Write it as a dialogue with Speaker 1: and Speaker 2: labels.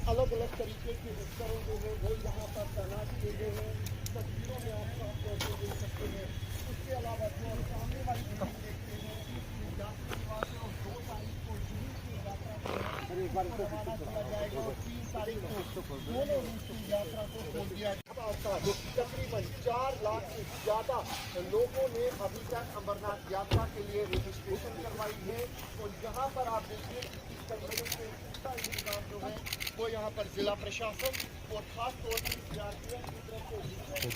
Speaker 1: अलग अलग तरीके के उपकरण जो है वो यहाँ पर तैनात किए गए हैं। तस्वीरों में आप देख सकते हैं। उसके अलावा जो सामने वाली बिल्डिंग देखते हैं, यात्री निवास है और 2 तारीख को दिल्ली की यात्रा को रवाना किया जाएगा और 3 तारीख को दोनों रूट की यात्रा को खोल दिया जाएगा। तकरीबन 4 लाख से ज़्यादा लोगों ने अभी तक अमरनाथ यात्रा के लिए रजिस्ट्रेशन करवाई है और यहाँ पर आप देखिए किस तरीके से पूरा इंतजाम जो है वो यहाँ पर जिला प्रशासन और खास तौर पर CRPF की तरफ से